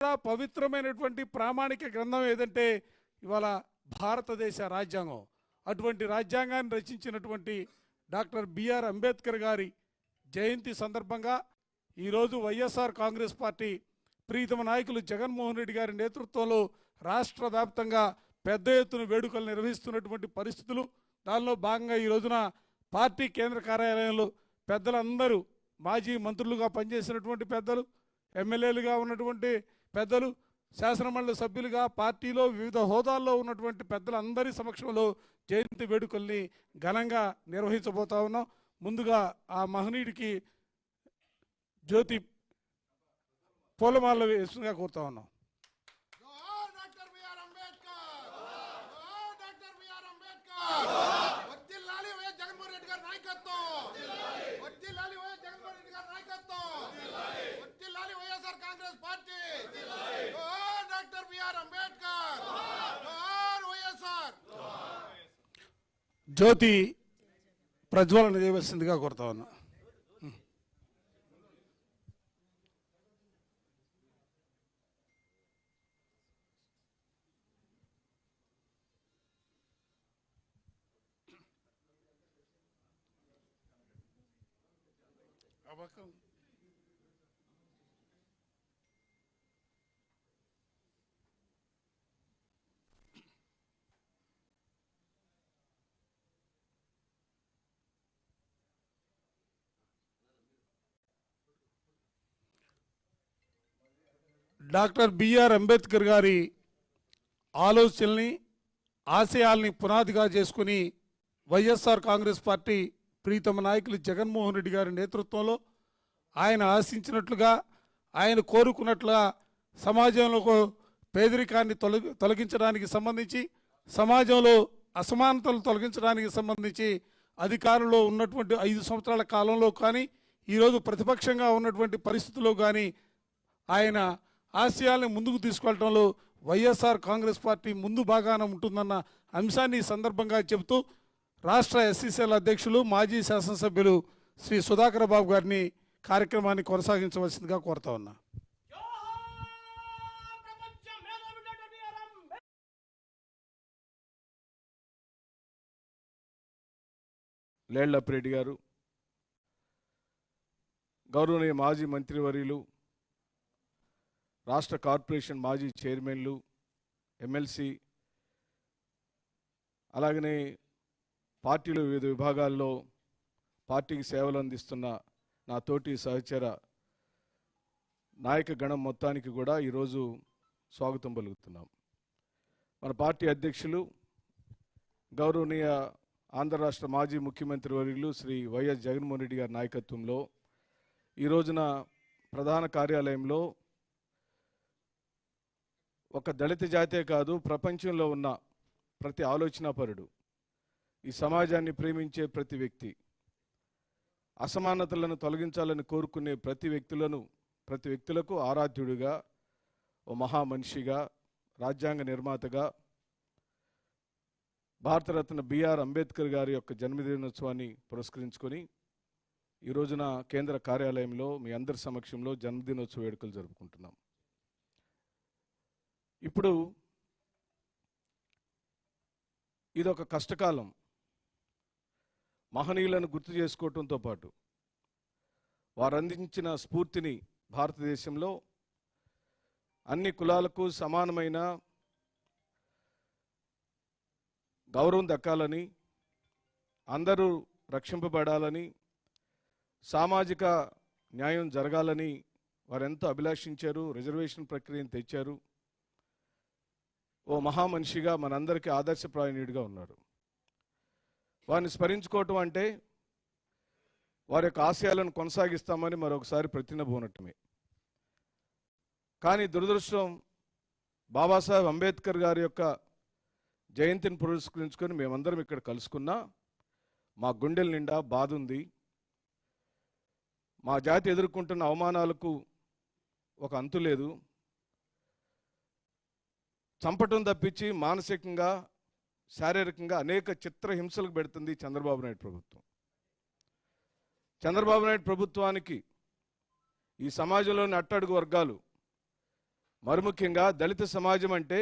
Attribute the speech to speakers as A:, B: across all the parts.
A: పవిత్రమైనటువంటి ప్రామాణిక గ్రంథం ఏదంటే ఇవాళ భారతదేశ రాజ్యాంగం. అటువంటి రాజ్యాంగాన్ని రచించినటువంటి డాక్టర్ బిఆర్ అంబేద్కర్ గారి జయంతి సందర్భంగా ఈరోజు వైఎస్ఆర్ కాంగ్రెస్ పార్టీ ప్రీతమ నాయకులు జగన్మోహన్ రెడ్డి గారి నేతృత్వంలో రాష్ట్ర వ్యాప్తంగా పెద్ద ఎత్తున వేడుకలు నిర్వహిస్తున్నటువంటి పరిస్థితులు. దానిలో భాగంగా ఈ రోజున పార్టీ కేంద్ర కార్యాలయంలో పెద్దలందరూ మాజీ మంత్రులుగా పనిచేసినటువంటి పెద్దలు, ఎమ్మెల్యేలుగా ఉన్నటువంటి పెద్దలు, శాసనమండలి సభ్యులుగా పార్టీలో వివిధ హోదాల్లో ఉన్నటువంటి పెద్దలందరి సమక్షంలో జయంతి వేడుకల్ని ఘనంగా నిర్వహించబోతా ఉన్నాం. ముందుగా ఆ మహనీయుడికి జ్యోతి పూలమాల వేసుగా కోరుతా ఉన్నాం. జ్యోతి ప్రజ్వలన చేయవలసిందిగా కోరుతా ఉన్నా. డాక్టర్ బిఆర్ అంబేద్కర్ గారి ఆలోచనల్ని, ఆశయాల్ని పునాదిగా చేసుకుని వైఎస్ఆర్ కాంగ్రెస్ పార్టీ ప్రీతమ నాయకులు జగన్మోహన్ రెడ్డి గారి నేతృత్వంలో ఆయన ఆశించినట్లుగా, ఆయన కోరుకున్నట్లుగా సమాజంలో పేదరికాన్ని తొలగించడానికి సంబంధించి, సమాజంలో అసమానతలు తొలగించడానికి సంబంధించి అధికారంలో ఉన్నటువంటి 5 సంవత్సరాల కాలంలో కానీ, ఈరోజు ప్రతిపక్షంగా ఉన్నటువంటి పరిస్థితుల్లో కానీ ఆయన ఆశయాల్ని ముందుకు తీసుకెళ్లడంలో వైఎస్ఆర్ కాంగ్రెస్ పార్టీ ముందు భాగాన ఉంటుందన్న అంశాన్ని ఈ సందర్భంగా చెబుతూ రాష్ట్ర ఎస్సీసీఎల్ అధ్యక్షులు మాజీ శాసనసభ్యులు శ్రీ సుధాకర్ బాబు గారిని కార్యక్రమాన్ని కొనసాగించవలసిందిగా కోరుతా ఉన్నా.
B: లేళ్లప్పిరెడ్డి గారు, గౌరవనీయ మాజీ మంత్రివర్యులు, రాష్ట్ర కార్పొరేషన్ మాజీ చైర్మన్లు, ఎమ్మెల్సీ, అలాగనే పార్టీలో వివిధ విభాగాల్లో పార్టీకి సేవలు అందిస్తున్న నా తోటి సహచర నాయక గణం మొత్తానికి కూడా ఈరోజు స్వాగతం పలుకుతున్నాం. మన పార్టీ అధ్యక్షులు గౌరవనీయ ఆంధ్ర రాష్ట్ర మాజీ ముఖ్యమంత్రి వర్యులు శ్రీ వైఎస్ జగన్మోహన్ రెడ్డి గారి నాయకత్వంలో ఈ రోజున ప్రధాన కార్యాలయంలో ఒక దళిత జాతే కాదు, ప్రపంచంలో ఉన్న ప్రతి ఆలోచనాపరుడు, ఈ సమాజాన్ని ప్రేమించే ప్రతి వ్యక్తి, అసమానతలను తొలగించాలని కోరుకునే ప్రతి వ్యక్తులకు ఆరాధ్యుడిగా, ఓ మహామనిషిగా, రాజ్యాంగ నిర్మాతగా భారతరత్న బిఆర్ అంబేద్కర్ గారి యొక్క జన్మదినోత్సవాన్ని పురస్కరించుకొని ఈ రోజున కేంద్ర కార్యాలయంలో మీ అందరి సమక్షంలో జన్మదినోత్సవ వేడుకలు జరుపుకుంటున్నాం. ఇప్పుడు ఇదొక కష్టకాలం. మహనీయులను గుర్తు చేసుకోవటంతో పాటు వారు అందించిన స్ఫూర్తిని భారతదేశంలో అన్ని కులాలకు సమానమైన గౌరవం దక్కాలని, అందరూ రక్షింపబడాలని, సామాజిక న్యాయం జరగాలని వారెంతో అభిలాషించారు. రిజర్వేషన్ ప్రక్రియను తెచ్చారు. ఓ మహామనిషిగా మనందరికీ ఆదర్శప్రాయణీయుడిగా ఉన్నారు. వారిని స్మరించుకోవటం అంటే వారి యొక్క ఆశయాలను కొనసాగిస్తామని మరొకసారి ప్రతినబూనటమే. కానీ దురదృష్టం, బాబాసాహెబ్ అంబేద్కర్ గారి యొక్క జయంతిని పురస్కరించుకొని మేమందరం ఇక్కడ కలుసుకున్నా మా గుండెల నిండా బాధ ఉంది. మా జాతి ఎదుర్కొంటున్న అవమానాలకు ఒక అంతు లేదు. చంపటం తప్పించి మానసికంగా, శారీరకంగా అనేక చిత్రహింసలకు పెడుతుంది చంద్రబాబు నాయుడు ప్రభుత్వం. చంద్రబాబు నాయుడు ప్రభుత్వానికి ఈ సమాజంలోని అట్టడుగు వర్గాలు మరి ముఖ్యంగా దళిత సమాజం అంటే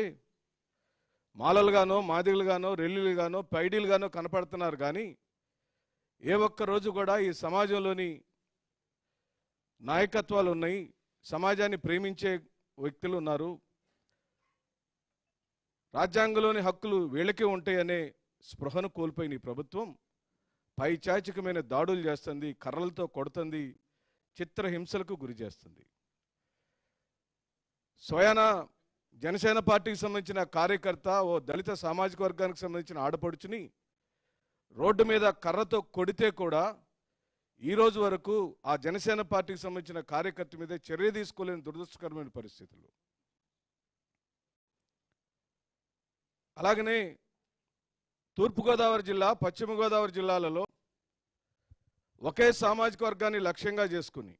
B: మాలలుగానో మాదిగలుగానో రెల్లులుగానో పైడీలుగానో కనపడుతున్నారు కానీ ఏ ఒక్క రోజు కూడా ఈ సమాజంలోని నాయకత్వాలు ఉన్నాయి, సమాజాన్ని ప్రేమించే వ్యక్తులు ఉన్నారు, రాజ్యాంగంలోని హక్కులు వీళ్ళకే ఉంటాయనే స్పృహను కోల్పోయిన ఈ ప్రభుత్వం పైచాచికమైన దాడులు చేస్తుంది, కర్రలతో కొడుతుంది, చిత్రహింసలకు గురి చేస్తుంది. స్వయాన జనసేన పార్టీకి సంబంధించిన కార్యకర్త ఓ దళిత సామాజిక వర్గానికి సంబంధించిన ఆడపడుచుని రోడ్డు మీద కర్రతో కొడితే కూడా ఈరోజు వరకు ఆ జనసేన పార్టీకి సంబంధించిన కార్యకర్త మీద చర్య తీసుకోలేని దురదృష్టకరమైన పరిస్థితులు. అలాగనే తూర్పుగోదావరి జిల్లా, పశ్చిమ గోదావరి జిల్లాలలో ఒకే సామాజిక వర్గాన్ని లక్ష్యంగా చేసుకుని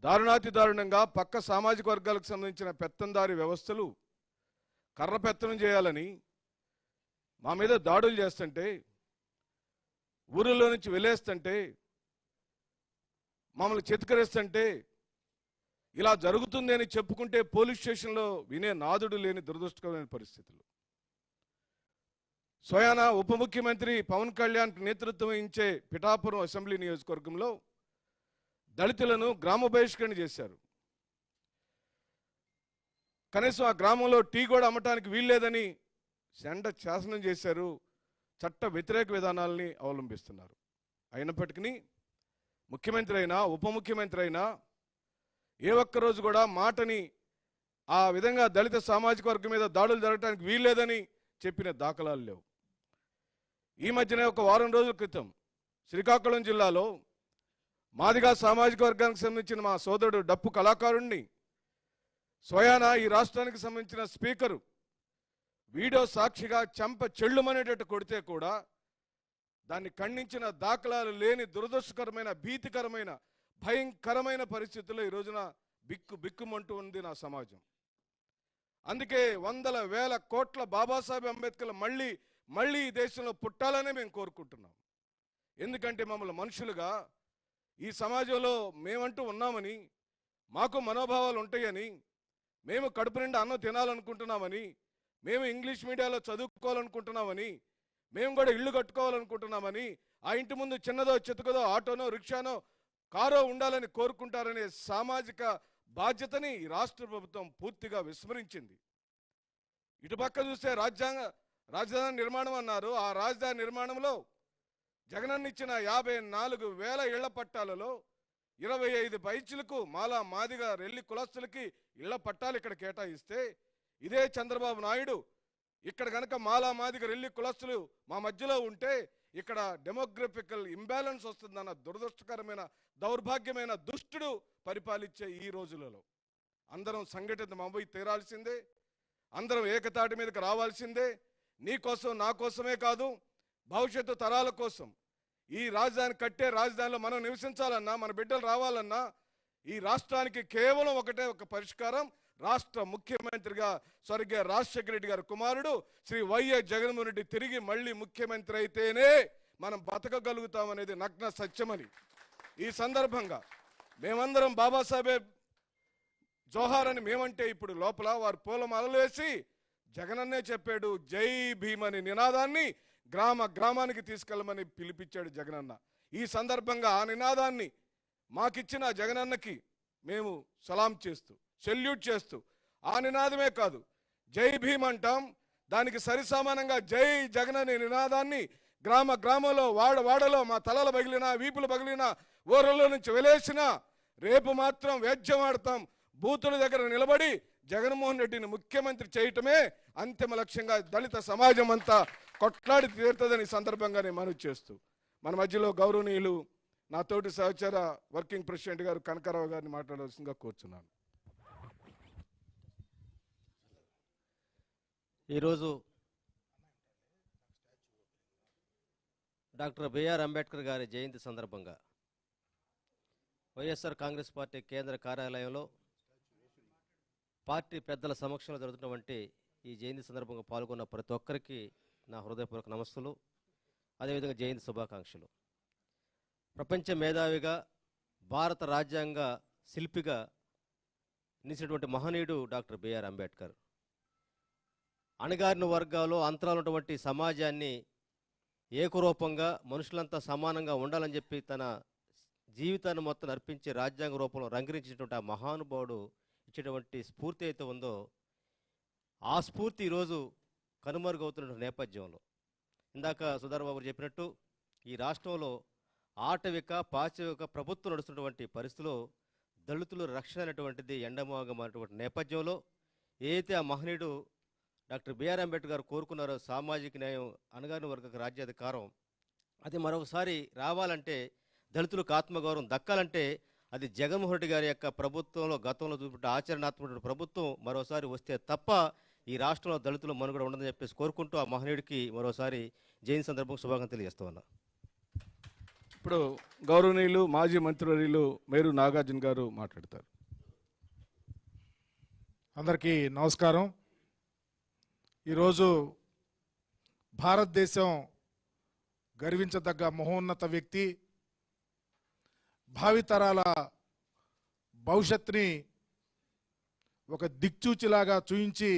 B: దారుణాతి దారుణంగా పక్క సామాజిక వర్గాలకు సంబంధించిన పెత్తందారి వ్యవస్థలు కర్ర పెత్తనం చేయాలని మా మీద దాడులు చేస్తుంటే, ఊరిలో నుంచి వెలేస్తుంటే, మమ్మల్ని చితకరిస్తుంటే, ఇలా జరుగుతుంది అని చెప్పుకుంటే పోలీస్ స్టేషన్లో వినే నాదుడు లేని దురదృష్టకరమైన పరిస్థితులు. స్వయాన ఉప ముఖ్యమంత్రి పవన్ కళ్యాణ్ నేతృత్వం వహించే పిఠాపురం అసెంబ్లీ నియోజకవర్గంలో దళితులను గ్రామ బహిష్కరణ చేశారు. కనీసం ఆ గ్రామంలో టీ కూడా అమ్మటానికి వీల్లేదని శండ శాసనం చేశారు. చట్ట వ్యతిరేక విధానాలని అవలంబిస్తున్నారు. అయినప్పటికీ ముఖ్యమంత్రి అయినా ఉప ముఖ్యమంత్రి అయినా ఏ ఒక్కరోజు కూడా మాటని ఆ విధంగా దళిత సామాజిక వర్గం మీద దాడులు జరగడానికి వీల్లేదని చెప్పిన దాఖలాలు లేవు. ఈ మధ్యనే ఒక వారం రోజుల క్రితం శ్రీకాకుళం జిల్లాలో మాదిగా సామాజిక వర్గానికి సంబంధించిన మా సోదరుడు డప్పు కళాకారుణ్ణి స్వయాన ఈ రాష్ట్రానికి సంబంధించిన స్పీకరు వీడియో సాక్షిగా చెంప చెళ్ళుమనేటట్టు కొడితే కూడా దాన్ని ఖండించిన దాఖలాలు లేని దురదృష్టకరమైన, భీతికరమైన, భయంకరమైన పరిస్థితుల్లో ఈ రోజున బిక్కుమంటూ ఉంది నా సమాజం. అందుకే వందల వేల కోట్ల బాబాసాహెబ్ అంబేద్కర్ మళ్ళీ ఈ దేశంలో పుట్టాలనే మేము కోరుకుంటున్నాం. ఎందుకంటే మమ్మల్ని మనుషులుగా ఈ సమాజంలో మేమంటూ ఉన్నామని, మాకు మనోభావాలు ఉంటాయని, మేము కడుపు నిండా అన్నం తినాలనుకుంటున్నామని, మేము ఇంగ్లీష్ మీడియాలో చదువుకోవాలనుకుంటున్నామని, మేము కూడా ఇల్లు కట్టుకోవాలనుకుంటున్నామని, ఆ ఇంటి ముందు చిన్నదో చితకదో ఆటోనో రిక్షానో కారో ఉండాలని కోరుకుంటారనే సామాజిక బాధ్యతని ఈ రాష్ట్ర ప్రభుత్వం పూర్తిగా విస్మరించింది. ఇటుపక్క చూస్తే రాజధాని నిర్మాణం అన్నారు. ఆ రాజధాని నిర్మాణంలో జగనన్న ఇచ్చిన 54,000 ఇళ్ల పట్టాలలో 25 పైచులకు మాలా మాదిగా రెల్లి కులస్తులకి ఇళ్ల పట్టాలు ఇక్కడ కేటాయిస్తే, ఇదే చంద్రబాబు నాయుడు ఇక్కడ గనక మాలా మాదిగ రెల్లి కులస్తులు మా మధ్యలో ఉంటే ఇక్కడ డెమోగ్రఫికల్ ఇంబ్యాలెన్స్ వస్తుందన్న దురదృష్టకరమైన, దౌర్భాగ్యమైన దుష్టుడు పరిపాలించే ఈ రోజులలో అందరం సంఘటితమై తీరాల్సిందే. అందరం ఏకతాటి మీదకి రావాల్సిందే. నీ కోసం, నా కోసమే కాదు, భవిష్యత్తు తరాల కోసం. ఈ రాజధాని కట్టే రాజధానిలో మనం నివసించాలన్నా, మన బిడ్డలు రావాలన్నా ఈ రాష్ట్రానికి కేవలం ఒక పరిష్కారం. రాష్ట్ర ముఖ్యమంత్రిగా స్వర్గీయ రాజశేఖర రెడ్డి గారి కుమారుడు శ్రీ వైఎస్ జగన్మోహన్ రెడ్డి తిరిగి మళ్ళీ ముఖ్యమంత్రి అయితేనే మనం బతకగలుగుతామనేది నగ్న సత్యమని ఈ సందర్భంగా మేమందరం బాబాసాహెబ్ జోహార్ అని మేమంటే ఇప్పుడు లోపల వారు పూలమాలలు వేసి జగనన్నే చెప్పాడు జై భీమ్ అనే నినాదాన్ని గ్రామానికి తీసుకెళ్ళమని పిలిపించాడు జగనన్న. ఈ సందర్భంగా ఆ నినాదాన్ని మాకిచ్చిన జగనన్నకి మేము సలాం చేస్తూ, సెల్యూట్ చేస్తూ, ఆ నినాదమే కాదు జై భీమ్ అంటాం, దానికి సరిసమానంగా జై జగన్ అనే నినాదాన్ని గ్రామంలో వాడలో మా తలలు పగిలినా, వీపులు పగిలినా, ఊరల్లో నుంచి వెలేసినా రేపు మాత్రం వేద్యం ఆడతాం. బూతుల దగ్గర నిలబడి జగన్మోహన్ రెడ్డిని ముఖ్యమంత్రి చేయటమే అంతిమ లక్ష్యంగా దళిత సమాజం అంతా కొట్లాడి తీరుతుందని సందర్భంగానే మనవి చేస్తూ మన మధ్యలో గౌరవనీయులు నా తోటి సహచర వర్కింగ్ ప్రెసిడెంట్ గారు కనకారావు గారిని మాట్లాడవలసిందిగా కోరుచున్నాను.
C: ఈరోజు డాక్టర్ బిఆర్ అంబేద్కర్ గారి జయంతి సందర్భంగా వైఎస్ఆర్ కాంగ్రెస్ పార్టీ కేంద్ర కార్యాలయంలో పార్టీ పెద్దల సమక్షంలో జరుగుతున్నటువంటి ఈ జయంతి సందర్భంగా పాల్గొన్న ప్రతి ఒక్కరికి నా హృదయపూర్వక నమస్సులు, అదేవిధంగా జయంతి శుభాకాంక్షలు. ప్రపంచ మేధావిగా, భారత రాజ్యాంగ శిల్పిగా నిలిచినటువంటి మహనీయుడు డాక్టర్ బిఆర్ అంబేద్కర్. అణగారిన వర్గాలు అంతరాలు ఉన్నటువంటి సమాజాన్ని ఏకరూపంగా మనుషులంతా సమానంగా ఉండాలని చెప్పి తన జీవితాన్ని మొత్తం అర్పించి రాజ్యాంగ రూపంలో రంగరించినటువంటి ఆ మహానుభావుడు ఇచ్చేటువంటి స్ఫూర్తి అయితే ఉందో ఆ స్ఫూర్తి ఈరోజు కనుమరుగవుతున్న నేపథ్యంలో ఇందాక సుధార్ బాబు చెప్పినట్టు ఈ రాష్ట్రంలో ఆటవిక పాచవిక ప్రభుత్వం నడుస్తున్నటువంటి పరిస్థితిలో దళితుల రక్షణ అనేటువంటిది ఎండమాగా మారినటువంటి నేపథ్యంలో ఏదైతే ఆ మహనీయుడు డాక్టర్ బిఆర్ అంబేద్కర్ గారు కోరుకున్నారో సామాజిక న్యాయం అణగారిన వర్గ రాజ్యాధికారం అది మరొకసారి రావాలంటే దళితులకు ఆత్మగౌరవం దక్కాలంటే అది జగన్మోహన్ రెడ్డి గారి యొక్క ప్రభుత్వంలో గతంలో చూపించిన ఆచరణాత్మక ప్రభుత్వం మరోసారి వస్తే తప్ప ఈ రాష్ట్రంలో దళితుల మనుగడ ఉండదని చెప్పేసి కోరుకుంటూ ఆ మహనీయుడికి మరోసారి జయంతి సందర్భంగా శుభాకాంక్షలు తెలియజేస్తూ ఉన్నా.
B: ఇప్పుడు గౌరవనీయులు మాజీ మంత్రివర్యులు మేరు నాగార్జున గారు మాట్లాడతారు.
D: అందరికీ నమస్కారం. ఈరోజు భారతదేశం గర్వించదగ్గ మహోన్నత వ్యక్తి, భావితరాల భవిష్యత్తుని ఒక దిక్చూచిలాగా చూయించి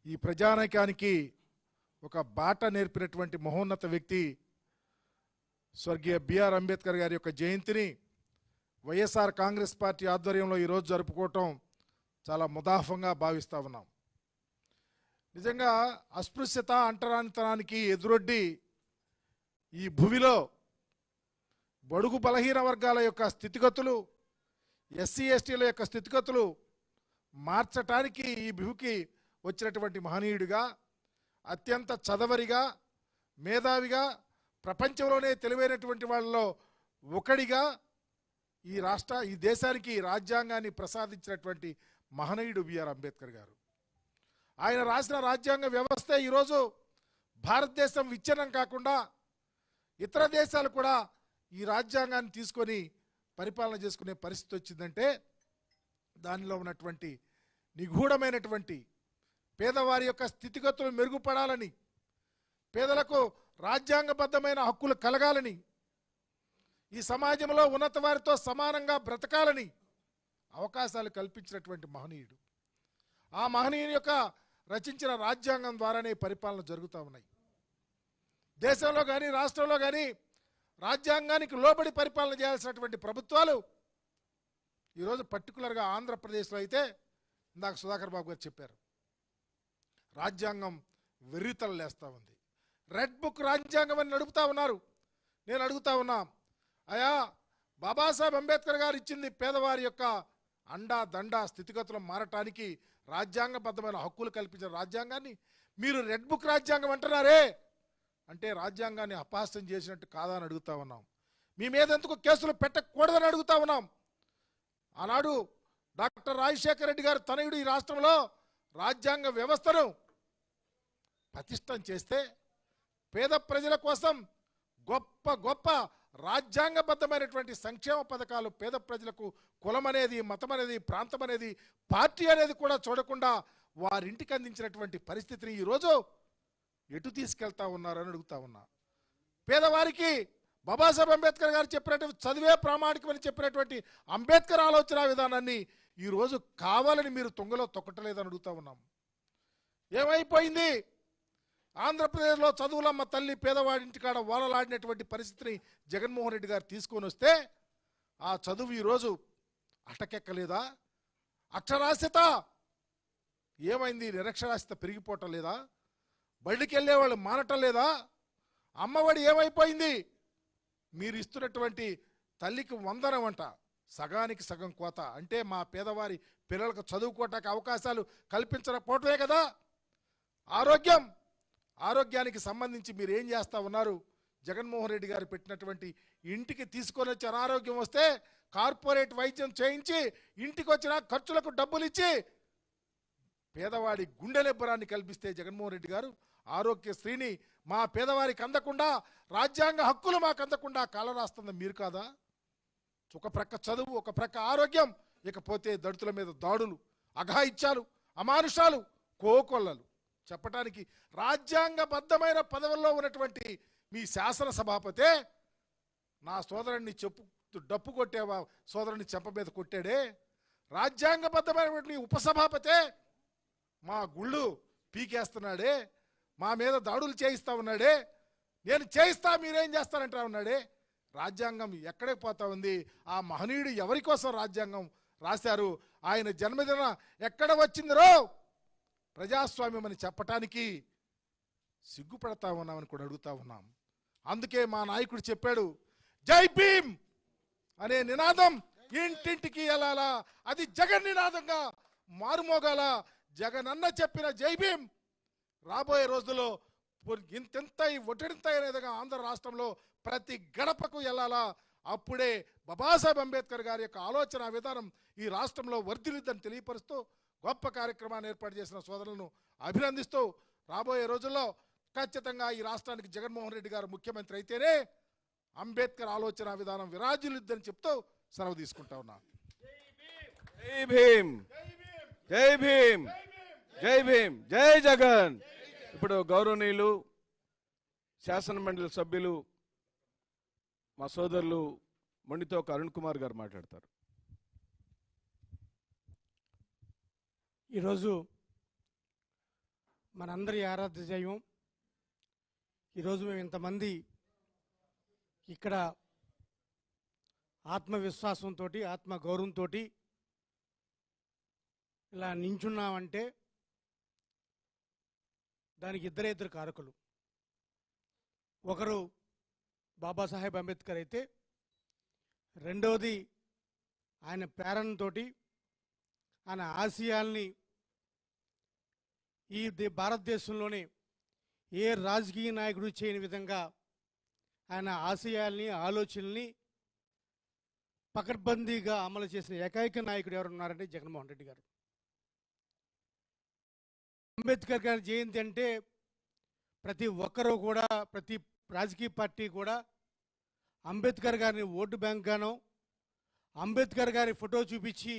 D: ఈ ప్రజానైకానికి ఒక బాట నేర్పినటువంటి మహోన్నత వ్యక్తి స్వర్గీయ బిఆర్ అంబేద్కర్ గారి యొక్క జయంతిని వైఎస్ఆర్ కాంగ్రెస్ పార్టీ ఆధ్వర్యంలో ఈరోజు జరుపుకోవటం చాలా ముదాఫంగా భావిస్తూ ఉన్నాం. నిజంగా అస్పృశ్యత అంటరానితనానికి ఎదురొడ్డి ఈ భూమిలో బడుగు బలహీన వర్గాల యొక్క స్థితిగతులు, ఎస్సీ ఎస్టీల యొక్క స్థితిగతులు మార్చటానికి ఈ భూమికి వచ్చినటువంటి మహనీయుడిగా, అత్యంత చదవరిగా, మేధావిగా, ప్రపంచంలోనే తెలివైనటువంటి వాళ్ళలో ఒకడిగా ఈ దేశానికి రాజ్యాంగాన్ని ప్రసాదించినటువంటి మహనీయుడు బిఆర్ అంబేద్కర్ గారు. ఆయన రాసిన రాజ్యాంగ వ్యవస్థ ఈరోజు భారతదేశం విచ్ఛిన్నం కాకుండా ఇతర దేశాలు కూడా ఈ రాజ్యాంగాన్ని తీసుకొని పరిపాలన చేసుకునే పరిస్థితి వచ్చిందంటే దానిలో ఉన్నటువంటి నిగూఢమైనటువంటి పేదవారి యొక్క స్థితిగతులు మెరుగుపడాలని, పేదలకు రాజ్యాంగబద్ధమైన హక్కులు కలగాలని, ఈ సమాజంలో ఉన్నత వారితో సమానంగా బ్రతకాలని అవకాశాలు కల్పించినటువంటి మహనీయుడు. ఆ మహనీయుని యొక్క రచించిన రాజ్యాంగం ద్వారానే పరిపాలన జరుగుతూ ఉన్నాయి. దేశంలో కానీ రాష్ట్రంలో కానీ రాజ్యాంగానికి లోబడి పరిపాలన చేయాల్సినటువంటి ప్రభుత్వాలు ఈరోజు పర్టికులర్గా ఆంధ్రప్రదేశ్లో అయితే ఇందాక సుధాకర్ బాబు గారు చెప్పారు, రాజ్యాంగం వెర్రితలు లేస్తూ ఉంది. రెడ్ బుక్ రాజ్యాంగం అని నడుపుతా ఉన్నారు. నేను అడుగుతా ఉన్నా, అయా బాబాసాహెబ్ అంబేద్కర్ గారు ఇచ్చింది పేదవారి యొక్క అండా దండా స్థితిగతులు మారటానికి రాజ్యాంగబద్ధమైన హక్కులు కల్పించిన రాజ్యాంగాన్ని మీరు రెడ్ బుక్ రాజ్యాంగం అంటున్నారే అంటే రాజ్యాంగాన్ని అపహాస్యం చేసినట్టు కాదా అని అడుగుతా ఉన్నాం. మీ మీద ఎందుకు కేసులు పెట్టకూడదని అడుగుతా ఉన్నాం. ఆనాడు డాక్టర్ రాజశేఖర రెడ్డి గారు తనయుడు ఈ రాష్ట్రంలో రాజ్యాంగ వ్యవస్థను పటిష్టం చేస్తే పేద ప్రజల కోసం గొప్ప గొప్ప రాజ్యాంగబద్ధమైనటువంటి సంక్షేమ పథకాలు పేద ప్రజలకు కులం అనేది, మతం అనేది, ప్రాంతం అనేది, పార్టీ అనేది కూడా చూడకుండా వారింటికి అందించినటువంటి పరిస్థితిని ఈరోజు ఎటు తీసుకెళ్తా ఉన్నారని అడుగుతా ఉన్నా. పేదవారికి బాబాసాహెబ్ అంబేద్కర్ గారు చెప్పినట్టు చదివే ప్రామాణికమని చెప్పినటువంటి అంబేద్కర్ ఆలోచన విధానాన్ని ఈరోజు కావాలని మీరు తుంగలో తొక్కటలేదని అడుగుతా ఉన్నాం. ఏమైపోయింది? ఆంధ్రప్రదేశ్లో చదువులమ్మ తల్లి పేదవాడింటికాడ ఓలలాడినటువంటి పరిస్థితిని జగన్మోహన్ రెడ్డి గారు తీసుకొని వస్తే ఆ చదువు ఈరోజు అటకెక్కలేదా? అక్షరాస్యత ఏమైంది? నిరక్షరాస్యత పెరిగిపోవటం లేదా? బడికి వెళ్ళే వాళ్ళు మానటం లేదా? అమ్మఒడి ఏమైపోయింది? మీరు ఇస్తున్నటువంటి తల్లికి వందనం అంట, సగానికి సగం కోత. అంటే మా పేదవారి పిల్లలకు చదువుకోవటానికి అవకాశాలు కల్పించకపోవటమే కదా. ఆరోగ్యానికి సంబంధించి మీరు ఏం చేస్తూ ఉన్నారు? జగన్మోహన్ రెడ్డి గారు పెట్టినటువంటి ఇంటికి తీసుకొని వచ్చి అనారోగ్యం వస్తే కార్పొరేట్ వైద్యం చేయించి ఇంటికి వచ్చిన ఖర్చులకు డబ్బులు ఇచ్చి పేదవాడి గుండెలెబ్బరాన్ని కల్పిస్తే జగన్మోహన్ రెడ్డి గారు ఆరోగ్యశ్రీని మా పేదవారికి అందకుండా, రాజ్యాంగ హక్కులు మాకు అందకుండా కాలరాస్తుంది మీరు కాదా? ఒక ప్రక్క చదువు, ఒక ప్రక్క ఆరోగ్యం, ఇకపోతే దళితుల మీద దాడులు, అఘాయిత్యాలు, అమానుషాలు, కోకొల్లలు. చెప్పటానికి రాజ్యాంగబద్ధమైన పదవుల్లో ఉన్నటువంటి మీ శాసనసభాపతే నా సోదరుడిని డప్పు కొట్టేవా సోదరుని చెంప మీద కొట్టాడే, రాజ్యాంగబద్ధమైనటువంటి ఉపసభాపతే మా గుళ్ళు పీకేస్తున్నాడే, మా మీద దాడులు చేయిస్తా ఉన్నాడే, నేను చేయిస్తా మీరేం చేస్తారంటా ఉన్నాడే. రాజ్యాంగం ఎక్కడికి పోతా ఉంది? ఆ మహనీయుడు ఎవరి కోసం రాజ్యాంగం రాశారు? ఆయన జన్మదిన ఎక్కడ వచ్చిందిరో ప్రజాస్వామ్యం అని చెప్పటానికి సిగ్గుపడతా ఉన్నామని కూడా అడుగుతా ఉన్నాం. అందుకే మా నాయకుడు చెప్పాడు, జై భీమ్ అనే నినాదం ఇంటింటికి వెళ్ళాలా, అది జగన్ నినాదంగా మారుమోగాల. జగన్ అన్న చెప్పిన జై భీమ్ రాబోయే రోజుల్లో ఇంతెంత ఒడ్డింత అనేదిగా ఆంధ్ర రాష్ట్రంలో ప్రతి గడపకు వెళ్ళాలా. అప్పుడే బాబాసాహెబ్ అంబేద్కర్ గారి యొక్క ఆలోచన విధానం ఈ రాష్ట్రంలో వర్ధిల్లుద్దని తెలియపరుస్తూ గొప్ప కార్యక్రమాన్ని ఏర్పాటు చేసిన సోదరులను అభినందిస్తూ రాబోయే రోజుల్లో ఖచ్చితంగా ఈ రాష్ట్రానికి జగన్మోహన్ రెడ్డి గారు ముఖ్యమంత్రి అయితేనే అంబేద్కర్ ఆలోచన విధానం విరాజిల్లుద్దని చెప్తూ సెలవు తీసుకుంటా ఉన్నా.
B: జై భీమ్, జై భీమ్, జై భీమ్, జై జగన్. ఇప్పుడు గౌరవనీయులు శాసన మండలి సభ్యులు మా సోదరులు మొండితోక అరుణ్ కుమార్ గారు మాట్లాడతారు.
E: ఈరోజు మనందరి ఆరాధ్య దైవం, ఈరోజు మేము ఇంతమంది ఇక్కడ ఆత్మవిశ్వాసంతో ఆత్మగౌరవంతో ఇలా నించున్నామంటే దానికి ఇద్దరు కారకులు. ఒకరు బాబాసాహెబ్ అంబేద్కర్ అయితే, రెండవది ఆయన ప్రేరణతో ఆయన ఆశయాల్ని ఈ భారతదేశంలోనే ఏ రాజకీయ నాయకుడు చేయని విధంగా ఆయన ఆశయాల్ని ఆలోచనల్ని పకడ్బందీగా అమలు చేసిన ఏకైక నాయకుడు ఎవరు ఉన్నారంటే జగన్మోహన్ రెడ్డి గారు. అంబేద్కర్ గారి జయంతి అంటే ప్రతి ఒక్కరూ కూడా, ప్రతి రాజకీయ పార్టీ కూడా అంబేద్కర్ గారిని ఓటు బ్యాంక్గానో, అంబేద్కర్ గారి ఫోటో చూపించి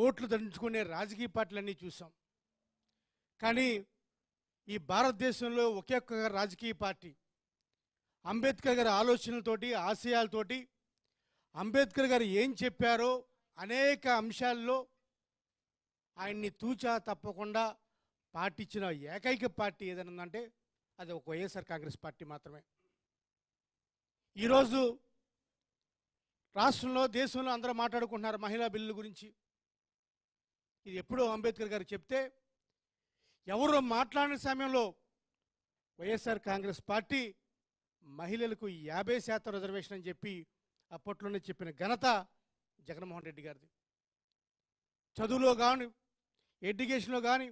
E: ఓట్లు దంచుకునే రాజకీయ పార్టీలన్నీ చూసాం. కానీ ఈ భారతదేశంలో ఒకే ఒక్క రాజకీయ పార్టీ అంబేద్కర్ గారి ఆలోచనలతోటి, ఆశయాలతోటి, అంబేద్కర్ గారు ఏం చెప్పారో అనేక అంశాల్లో ఆయన్ని తూచా తప్పకుండా పాటించిన ఏకైక పార్టీ ఏదైనా ఉందంటే అది ఒక వైఎస్ఆర్ కాంగ్రెస్ పార్టీ మాత్రమే. ఈరోజు రాష్ట్రంలో, దేశంలో అందరూ మాట్లాడుకుంటున్నారు మహిళా బిల్లు గురించి. ఇది ఎప్పుడో అంబేద్కర్ గారు చెప్తే ఎవరు మాట్లాడిన సమయంలో వైఎస్ఆర్ కాంగ్రెస్ పార్టీ మహిళలకు 50% రిజర్వేషన్ అని చెప్పి అప్పట్లోనే చెప్పిన ఘనత జగన్మోహన్ రెడ్డి గారిది. చదువులో కానీ, ఎడ్యుకేషన్లో కానీ,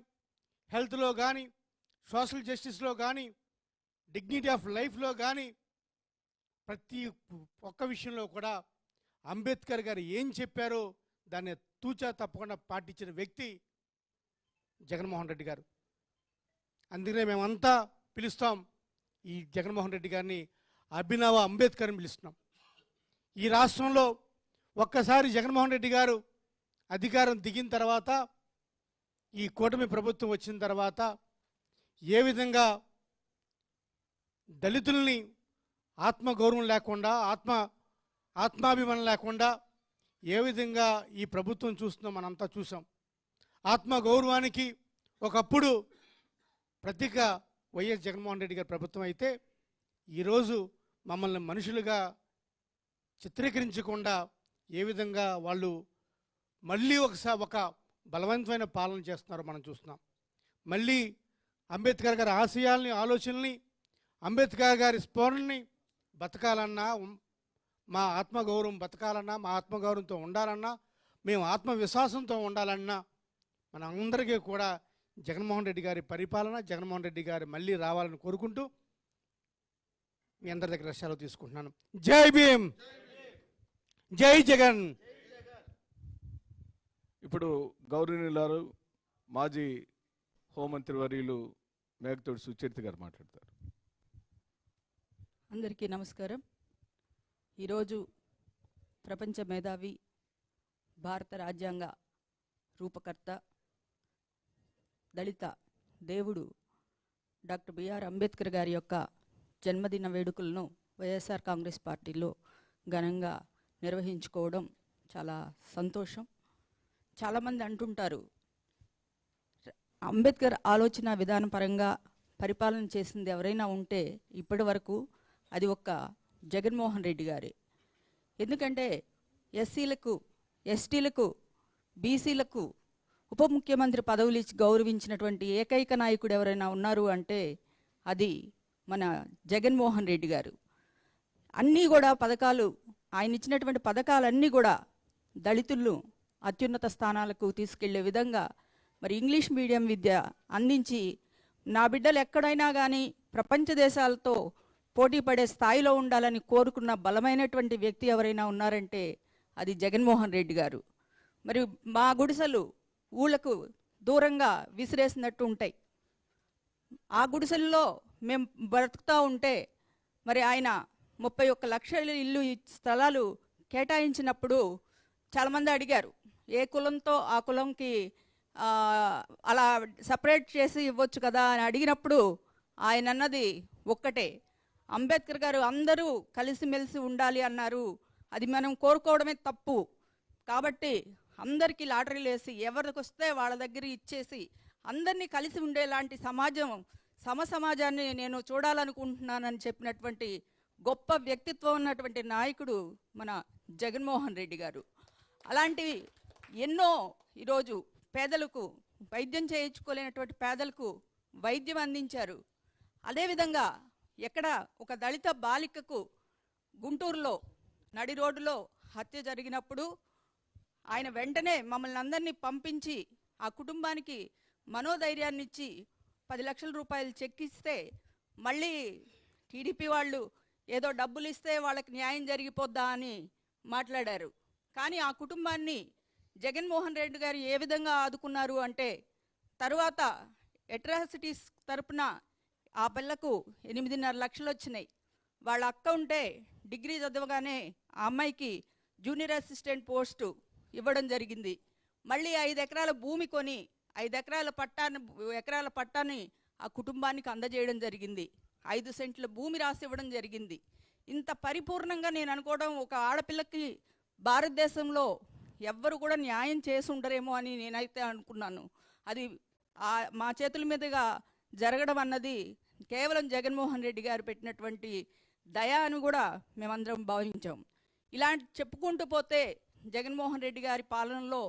E: హెల్త్లో కానీ, సోషల్ జస్టిస్లో కానీ, డిగ్నిటీ ఆఫ్ లైఫ్లో కానీ, ప్రతి ఒక్క విషయంలో కూడా అంబేద్కర్ గారు ఏం చెప్పారో దాన్ని తూచా తప్పకుండా పాటించిన వ్యక్తి జగన్మోహన్ రెడ్డి గారు. అందుకనే మేమంతా పిలుస్తాం ఈ జగన్మోహన్ రెడ్డి గారిని అభినవ అంబేద్కర్ని పిలుస్తున్నాం. ఈ రాష్ట్రంలో ఒక్కసారి జగన్మోహన్ రెడ్డి గారు అధికారం దిగిన తర్వాత, ఈ కూటమి ప్రభుత్వం వచ్చిన తర్వాత ఏ విధంగా దళితుల్ని ఆత్మగౌరవం లేకుండా, ఆత్మాభిమానం లేకుండా ఏ విధంగా ఈ ప్రభుత్వం చూస్తుందో మనంతా చూసాం. ఆత్మగౌరవానికి ఒకప్పుడు ప్రతీక వైఎస్ జగన్మోహన్ రెడ్డి గారి ప్రభుత్వం అయితే, ఈరోజు మమ్మల్ని మనుషులుగా చిత్రీకరించకుండా ఏ విధంగా వాళ్ళు మళ్ళీ ఒక బలవంతమైన పాలన చేస్తున్నారో మనం చూస్తున్నాం. మళ్ళీ అంబేద్కర్ గారి ఆశయాల్ని, ఆలోచనల్ని, అంబేద్కర్ గారి స్ఫోరణని బతకాలన్నా, మా ఆత్మగౌరవం బతకాలన్నా, మా ఆత్మగౌరవంతో ఉండాలన్నా, మేము ఆత్మవిశ్వాసంతో ఉండాలన్నా మన అందరికీ కూడా జగన్మోహన్ రెడ్డి గారి పరిపాలన, జగన్మోహన్ రెడ్డి గారి మళ్ళీ రావాలని కోరుకుంటూ మీ అందరి దగ్గర సెలవు తీసుకుంటున్నాను. జై భీమ్, జై జగన్.
B: ఇప్పుడు గౌరవనీయులారు మాజీ హోంమంత్రి వర్యులు మేఘతోటి సుచరిత గారు మాట్లాడతారు.
F: అందరికీ నమస్కారం. ఈరోజు ప్రపంచ మేధావి, భారత రాజ్యాంగ రూపకర్త, దళిత దేవుడు డాక్టర్ బిఆర్ అంబేద్కర్ గారి యొక్క జన్మదిన వేడుకలను వైఎస్ఆర్ కాంగ్రెస్ పార్టీలో ఘనంగా నిర్వహించుకోవడం చాలా సంతోషం. చాలామంది అంటుంటారు, అంబేద్కర్ ఆలోచన విధానపరంగా పరిపాలన చేసింది ఎవరైనా ఉంటే ఇప్పటి వరకు అది ఒక్క జగన్మోహన్ రెడ్డి గారే. ఎందుకంటే ఎస్సీలకు, ఎస్టీలకు, బీసీలకు ఉప ముఖ్యమంత్రి పదవులు ఇచ్చి గౌరవించినటువంటి ఏకైక నాయకుడు ఎవరైనా ఉన్నారు అంటే అది మన జగన్మోహన్ రెడ్డి గారు. అన్నీ కూడా పథకాలు, ఆయన ఇచ్చినటువంటి పథకాలన్నీ కూడా దళితులను అత్యున్నత స్థానాలకు తీసుకెళ్లే విధంగా మరి ఇంగ్లీష్ మీడియం విద్య అందించి నా బిడ్డలు ఎక్కడైనా కానీ ప్రపంచ దేశాలతో పోటీ పడే స్థాయిలో ఉండాలని కోరుకున్న బలమైనటువంటి వ్యక్తి ఎవరైనా ఉన్నారంటే అది జగన్మోహన్ రెడ్డి గారు. మరి మా గుడిసెలు ఊళ్ళకు దూరంగా విసిరేసినట్టు ఉంటాయి. ఆ గుడిసెల్లో మేము బ్రతుకుతూ ఉంటే మరి ఆయన 31 లక్షల ఇల్లు స్థలాలు కేటాయించినప్పుడు చాలామంది అడిగారు, ఏ కులంతో ఆ కులంకి అలా సపరేట్ చేసి ఇవ్వచ్చు కదా అని అడిగినప్పుడు ఆయన అన్నది ఒక్కటే, అంబేద్కర్ గారు అందరూ కలిసిమెలిసి ఉండాలి అన్నారు. అది మనం కోరుకోవడమే తప్పు. కాబట్టి అందరికీ లాటరీలు వేసి ఎవరికి వస్తే వాళ్ళ దగ్గర ఇచ్చేసి అందరినీ కలిసి ఉండేలాంటి సమాజాన్ని నేను చూడాలనుకుంటున్నానని చెప్పినటువంటి గొప్ప వ్యక్తిత్వం ఉన్నటువంటి నాయకుడు మన జగన్మోహన్ రెడ్డి గారు. అలాంటివి ఎన్నో ఈరోజు పేదలకు వైద్యం చేయించుకోలేనటువంటి పేదలకు వైద్యం అందించారు. అదేవిధంగా ఎక్కడ ఒక దళిత బాలికకు గుంటూరులో నడి రోడ్డులో హత్య జరిగినప్పుడు ఆయన వెంటనే మమ్మల్ని అందరినీ పంపించి ఆ కుటుంబానికి మనోధైర్యాన్ని ఇచ్చి 10 లక్షల రూపాయలు చెక్ ఇస్తే మళ్ళీ టీడీపీ వాళ్ళు ఏదో డబ్బులు ఇస్తే వాళ్ళకి న్యాయం జరిగిపోద్దా అని మాట్లాడారు. కానీ ఆ కుటుంబాన్ని జగన్మోహన్ రెడ్డి గారు ఏ విధంగా ఆదుకున్నారు అంటే, తరువాత అట్రాసిటీస్ తరపున ఆ పిల్లకు 8.5 లక్షలు వచ్చినాయి. వాళ్ళ అక్క ఉంటే డిగ్రీ చదవగానే ఆ అమ్మాయికి జూనియర్ అసిస్టెంట్ పోస్టు ఇవ్వడం జరిగింది. మళ్ళీ 5 ఎకరాల భూమి కొని 5 ఎకరాల పట్టాన్ని ఆ కుటుంబానికి అందజేయడం జరిగింది. 5 సెంట్ల భూమి రాసి ఇవ్వడం జరిగింది. ఇంత పరిపూర్ణంగా నేను అనుకోవడం, ఒక ఆడపిల్లకి భారతదేశంలో ఎవ్వరు కూడా న్యాయం చేసి ఉండరేమో అని నేనైతే అనుకున్నాను. అది మా చేతుల మీదుగా జరగడం అన్నది కేవలం జగన్మోహన్ రెడ్డి గారు పెట్టినటువంటి దయ అని కూడా మేమందరం భావించాం. ఇలాంటి చెప్పుకుంటూ పోతే జగన్మోహన్ రెడ్డి గారి పాలనలో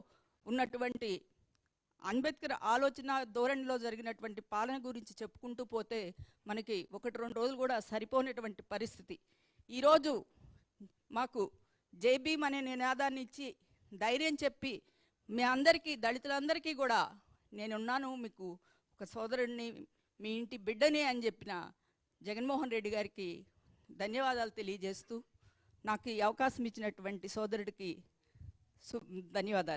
F: ఉన్నటువంటి అంబేద్కర్ ఆలోచన ధోరణిలో జరిగినటువంటి పాలన గురించి చెప్పుకుంటూ పోతే మనకి 1-2 రోజులు కూడా సరిపోయినటువంటి పరిస్థితి. ఈరోజు మాకు జై భీమ్ అనే నినాదాన్ని ఇచ్చి ధైర్యం చెప్పి మీ అందరికీ, దళితులందరికీ కూడా నేనున్నాను, మీకు ఒక సోదరుడిని, మీ ఇంటి బిడ్డని అని చెప్పిన జగన్మోహన్ రెడ్డి గారికి ధన్యవాదాలు తెలియజేస్తూ నాకు ఈ అవకాశం ఇచ్చినటువంటి సోదరుడికి ధన్యవాదాలు.